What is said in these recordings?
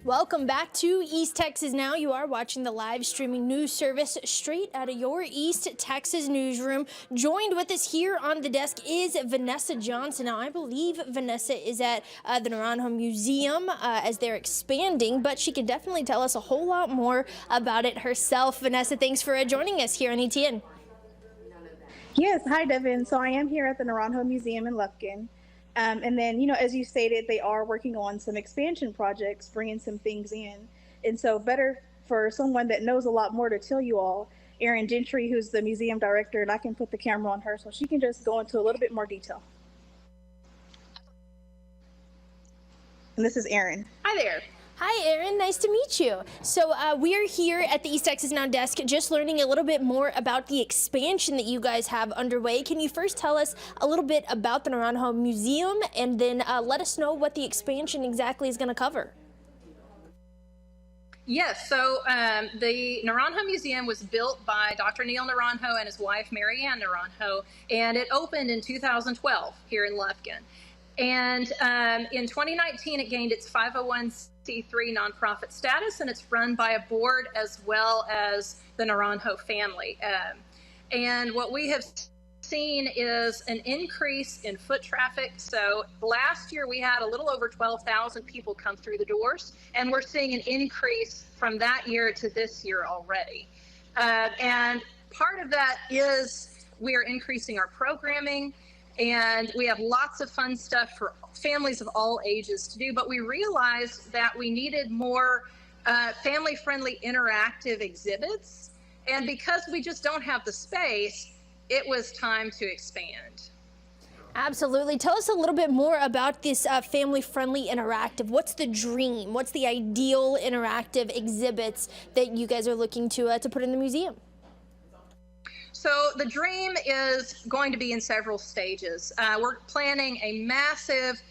Welcome back to East Texas Now. You are watching the live streaming news service straight out of your East Texas newsroom. Joined with us here on the desk is Vanessa Johnson. Now, I believe Vanessa is at the Naranjo Museum as they're expanding, but she can definitely tell us a whole lot more about it herself. Vanessa, thanks for joining us here on ETN. Yes, hi Devin. So I am here at the Naranjo Museum in Lufkin. And then, as you stated, they are working on some expansion projects, bringing some things in. And so better for someone that knows a lot more to tell you all, Erin Gentry, who's the museum director, and I can put the camera on her so she can just go into a little bit more detail. And this is Erin. Hi there. Hi, Erin. Nice to meet you. So we're here at the East Texas Now desk just learning a little bit more about the expansion that you guys have underway. Can you first tell us a little bit about the Naranjo Museum and then let us know what the expansion exactly is going to cover? Yes, so the Naranjo Museum was built by Dr. Neil Naranjo and his wife, Mary Ann Naranjo, and it opened in 2012 here in Lufkin. And in 2019, it gained its 501c3 nonprofit status, and it's run by a board as well as the Naranjo family. And what we have seen is an increase in foot traffic. So last year we had a little over 12,000 people come through the doors, and we're seeing an increase from that year to this year already. And part of that is we are increasing our programming, and we have lots of fun stuff for families of all ages to do, but we realized that we needed more family-friendly interactive exhibits. And because we just don't have the space, it was time to expand. Absolutely. Tell us a little bit more about this family-friendly interactive. What's the dream? What's the ideal interactive exhibits that you guys are looking to put in the museum? So the dream is going to be in several stages. We're planning a massive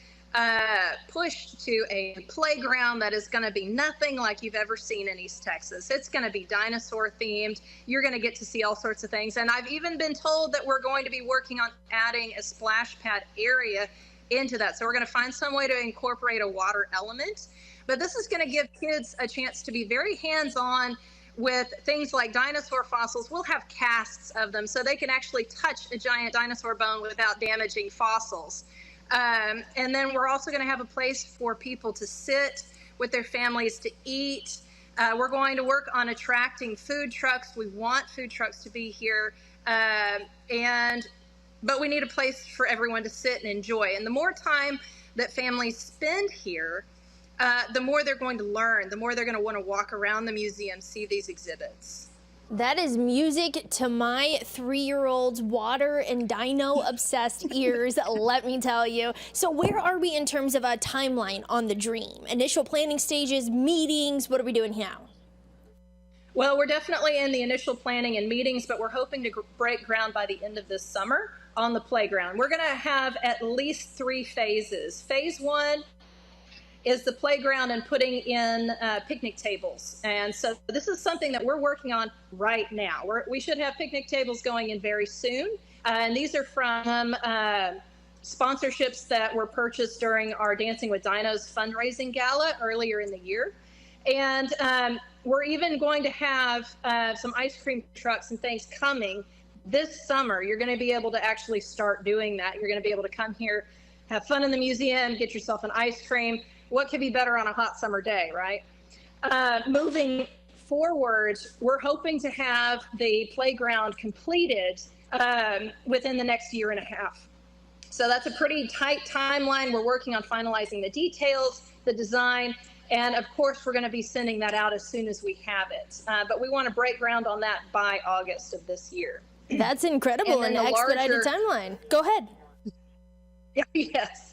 push to a playground that is going to be nothing like you've ever seen in East Texas. It's going to be dinosaur themed. You're going to get to see all sorts of things. And I've even been told that we're going to be working on adding a splash pad area into that. So we're going to find some way to incorporate a water element. But this is going to give kids a chance to be very hands-on with things like dinosaur fossils. We'll have casts of them so they can actually touch a giant dinosaur bone without damaging fossils. And then we're also going to have a place for people to sit with their families to eat. We're going to work on attracting food trucks. We want food trucks to be here. But we need a place for everyone to sit and enjoy. And the more time that families spend here, the more they're going to learn, the more they're going to want to walk around the museum, see these exhibits. That is music to my 3-year-old's water and dino obsessed ears, let me tell you. So where are we in terms of a timeline on the dream? Initial planning stages, meetings, what are we doing now? Well, we're definitely in the initial planning and meetings, but we're hoping to break ground by the end of this summer on the playground. We're going to have at least 3 phases. Phase 1 is the playground and putting in picnic tables. And so this is something that we're working on right now. We should have picnic tables going in very soon. And these are from sponsorships that were purchased during our Dancing with Dinos fundraising gala earlier in the year. And we're even going to have some ice cream trucks and things coming this summer. You're going to be able to actually start doing that. You're going to be able to come here, have fun in the museum, get yourself an ice cream. What could be better on a hot summer day, right? Moving forward, we're hoping to have the playground completed within the next 1.5 years. So that's a pretty tight timeline. We're working on finalizing the details, the design, and of course, we're going to be sending that out as soon as we have it. But we want to break ground on that by August of this year. That's incredible, an expedited timeline. Go ahead. Yes.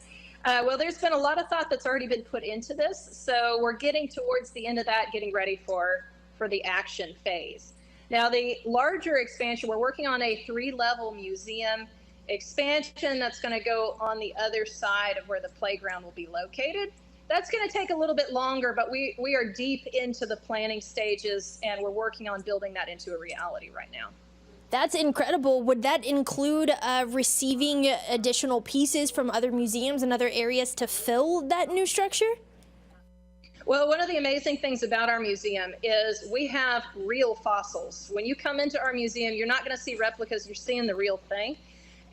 Well, there's been a lot of thought that's already been put into this. So we're getting towards the end of that, getting ready for the action phase. Now, the larger expansion, we're working on a 3-level museum expansion that's going to go on the other side of where the playground will be located. That's going to take a little bit longer, but we are deep into the planning stages, and we're working on building that into a reality right now. That's incredible. Would that include receiving additional pieces from other museums and other areas to fill that new structure? Well, one of the amazing things about our museum is we have real fossils. When you come into our museum, you're not going to see replicas, you're seeing the real thing.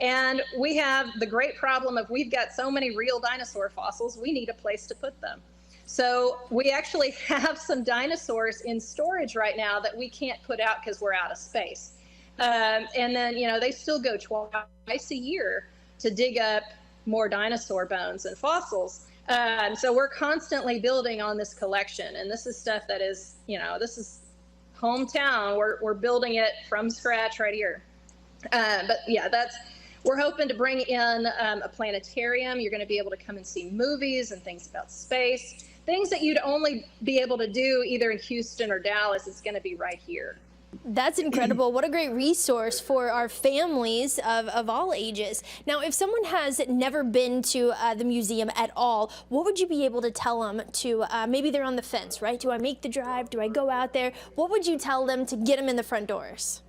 And we have the great problem of we've got so many real dinosaur fossils, we need a place to put them. So we actually have some dinosaurs in storage right now that we can't put out because we're out of space. And then, you know, they still go twice a year to dig up more dinosaur bones and fossils. So we're constantly building on this collection, and this is stuff that is, you know, this is hometown. We're building it from scratch right here. But yeah, we're hoping to bring in a planetarium. You're going to be able to come and see movies and things about space, things that you'd only be able to do either in Houston or Dallas. It's going to be right here. That's incredible. What a great resource for our families of all ages. Now, if someone has never been to the museum at all, what would you be able to tell them to, maybe they're on the fence, right? Do I make the drive? Do I go out there? What would you tell them to get them in the front doors?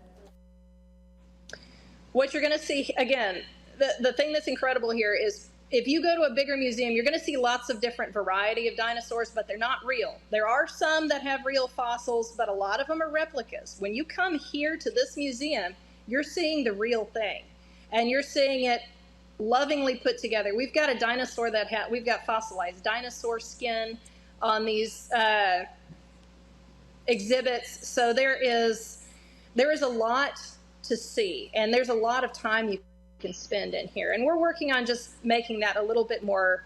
What you're going to see, again, the thing that's incredible here is if you go to a bigger museum, you're going to see lots of different variety of dinosaurs, but they're not real. There are some that have real fossils, but a lot of them are replicas. When you come here to this museum, you're seeing the real thing, and you're seeing it lovingly put together. We've got a dinosaur we've got fossilized dinosaur skin on these exhibits. So there is a lot to see, and there's a lot of time you can spend in here, and we're working on just making that a little bit more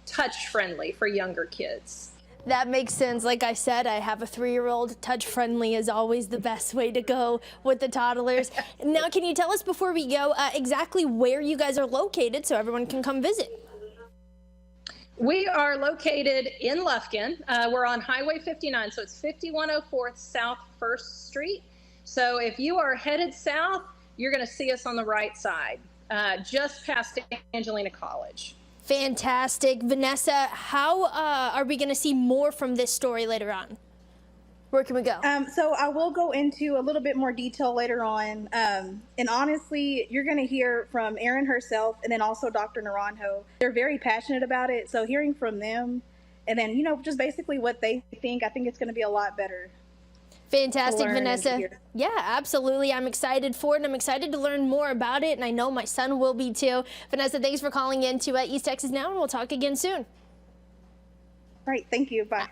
touch friendly for younger kids. That makes sense. Like I said, I have a 3-year-old. Touch friendly is always the best way to go with the toddlers. Now, can you tell us before we go exactly where you guys are located so everyone can come visit? We are located in Lufkin. We're on Highway 59, so it's 5104 South 1st Street. So if you are headed south, you're going to see us on the right side, just past Angelina College. Fantastic. Vanessa, how are we going to see more from this story later on? Where can we go? So I will go into a little bit more detail later on. And honestly, you're going to hear from Erin herself and then also Dr. Naranjo. They're very passionate about it. So hearing from them and then, you know, just basically what they think, I think it's going to be a lot better. Fantastic, Vanessa. Yeah, absolutely. I'm excited for it. I'm excited to learn more about it, and I know my son will be too. Vanessa, thanks for calling in to East Texas Now, and we'll talk again soon. All right. Thank you. Bye.